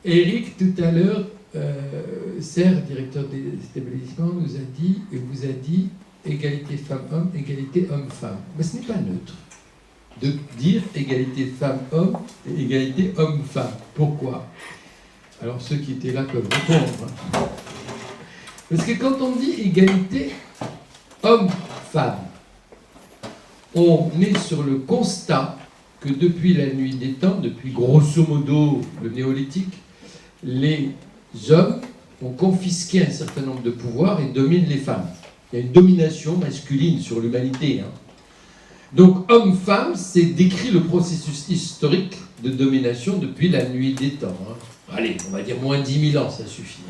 Éric, tout à l'heure, Serre, directeur des établissements, nous a dit, et vous a dit, égalité femmes-hommes, égalité hommes-femmes. Mais ce n'est pas neutre de dire égalité femmes-hommes et égalité hommes-femmes. Pourquoi? Alors ceux qui étaient là peuvent répondre. Parce que quand on dit égalité hommes-femmes, on est sur le constat que depuis la nuit des temps, depuis grosso modo le néolithique, les hommes ont confisqué un certain nombre de pouvoirs et dominent les femmes. Il y a une domination masculine sur l'humanité. Donc homme-femme, c'est décrit le processus historique de domination depuis la nuit des temps. Allez, on va dire moins 10 000 ans, ça suffit.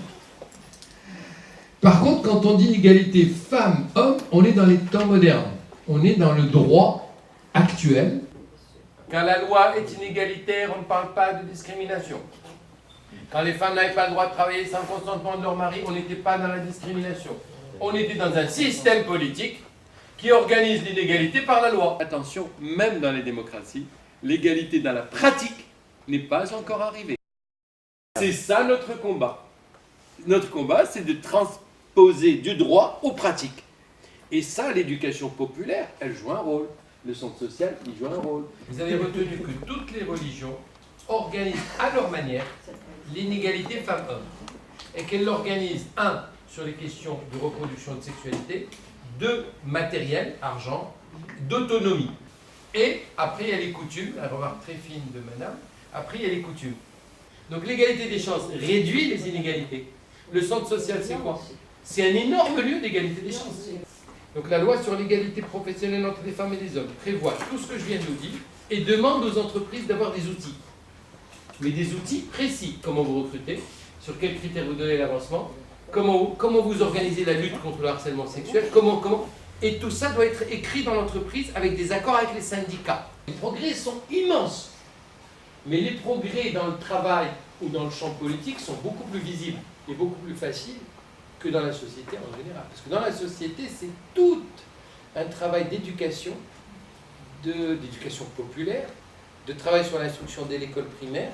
Par contre, quand on dit égalité femmes-hommes, on est dans les temps modernes. On est dans le droit actuel. Quand la loi est inégalitaire, on ne parle pas de discrimination. Quand les femmes n'avaient pas le droit de travailler sans consentement de leur mari, on n'était pas dans la discrimination. On était dans un système politique qui organise l'inégalité par la loi. Attention, même dans les démocraties, l'égalité dans la pratique n'est pas encore arrivée. C'est ça notre combat. Notre combat, c'est de transposer du droit aux pratiques. Et ça, l'éducation populaire, elle joue un rôle. Le centre social, il joue un rôle. Vous avez retenu que toutes les religions organisent à leur manière l'inégalité femmes-hommes. Et qu'elles l'organisent, un, sur les questions de reproduction et de sexualité, deux, matériel, argent, d'autonomie. Et après, il y a les coutumes, la remarque très fine de madame, après, il y a les coutumes. Donc l'égalité des chances réduit les inégalités. Le centre social, c'est quoi? C'est un énorme lieu d'égalité des chances. Donc la loi sur l'égalité professionnelle entre les femmes et les hommes prévoit tout ce que je viens de vous dire et demande aux entreprises d'avoir des outils. Mais des outils précis. Comment vous recrutez, sur quels critères vous donnez l'avancement, comment vous organisez la lutte contre le harcèlement sexuel, et tout ça doit être écrit dans l'entreprise avec des accords avec les syndicats. Les progrès sont immenses. Mais les progrès dans le travail ou dans le champ politique sont beaucoup plus visibles et beaucoup plus faciles que dans la société en général. Parce que dans la société, c'est tout un travail d'éducation populaire, de travail sur l'instruction dès l'école primaire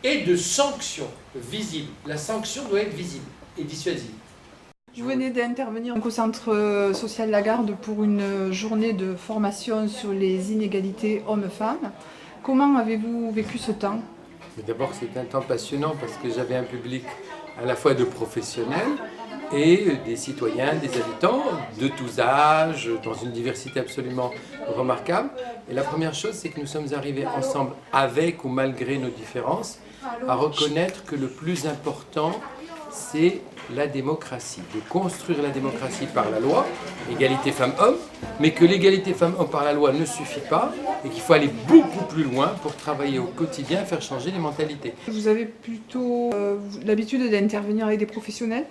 et de sanctions visibles. La sanction doit être visible et dissuasive. Vous venez d'intervenir au centre social Lagarde pour une journée de formation sur les inégalités hommes-femmes. Comment avez-vous vécu ce temps? D'abord, c'était un temps passionnant parce que j'avais un public à la fois de professionnels et des citoyens, des habitants de tous âges, dans une diversité absolument remarquable. Et la première chose, c'est que nous sommes arrivés ensemble, avec ou malgré nos différences, à reconnaître que le plus important, c'est la démocratie, de construire la démocratie par la loi, égalité femmes-hommes, mais que l'égalité femmes-hommes par la loi ne suffit pas et qu'il faut aller beaucoup plus loin pour travailler au quotidien, faire changer les mentalités. Vous avez plutôt l'habitude d'intervenir avec des professionnels?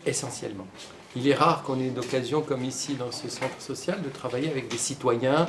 Essentiellement. Il est rare qu'on ait l'occasion, comme ici dans ce centre social, de travailler avec des citoyens.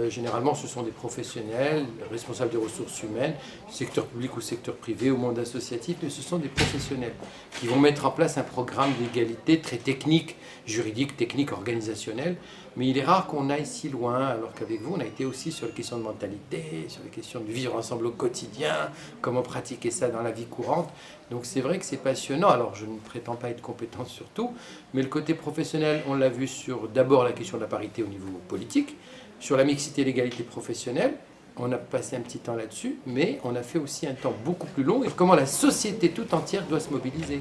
Généralement, ce sont des professionnels, responsables des ressources humaines, secteur public ou secteur privé, au monde associatif, mais ce sont des professionnels qui vont mettre en place un programme d'égalité très technique, juridique, technique, organisationnel. Mais il est rare qu'on aille si loin, alors qu'avec vous, on a été aussi sur les questions de mentalité, sur les questions de vivre ensemble au quotidien, comment pratiquer ça dans la vie courante. Donc c'est vrai que c'est passionnant. Alors je ne prétends pas être compétent sur tout, mais le côté professionnel, on l'a vu sur d'abord la question de la parité au niveau politique, sur la mixité et l'égalité professionnelle, on a passé un petit temps là-dessus, mais on a fait aussi un temps beaucoup plus long et comment la société tout entière doit se mobiliser.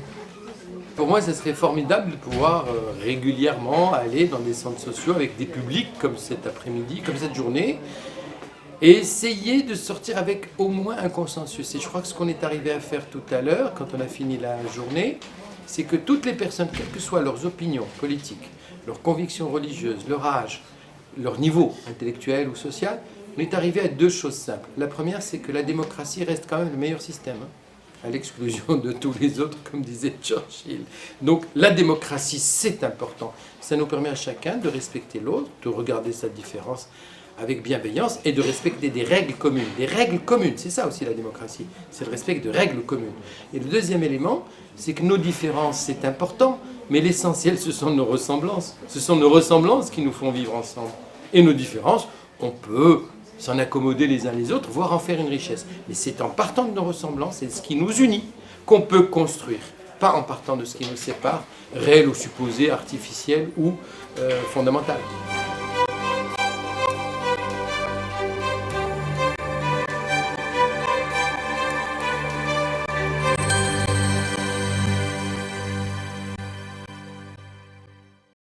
Pour moi, ce serait formidable de pouvoir régulièrement aller dans des centres sociaux avec des publics comme cet après-midi, comme cette journée, et essayer de sortir avec au moins un consensus. Et je crois que ce qu'on est arrivé à faire tout à l'heure, quand on a fini la journée, c'est que toutes les personnes, quelles que soient leurs opinions politiques, leurs convictions religieuses, leur âge, leur niveau intellectuel ou social, on est arrivé à deux choses simples. La première, c'est que la démocratie reste quand même le meilleur système, à l'exclusion de tous les autres, comme disait Churchill. Donc la démocratie, c'est important. Ça nous permet à chacun de respecter l'autre, de regarder sa différence avec bienveillance et de respecter des règles communes. Des règles communes, c'est ça aussi la démocratie, c'est le respect de règles communes. Et le deuxième élément, c'est que nos différences, c'est important, mais l'essentiel, ce sont nos ressemblances. Ce sont nos ressemblances qui nous font vivre ensemble. Et nos différences, on peut s'en accommoder les uns les autres, voire en faire une richesse. Mais c'est en partant de nos ressemblances et de ce qui nous unit qu'on peut construire, pas en partant de ce qui nous sépare, réel ou supposé, artificiel ou fondamental.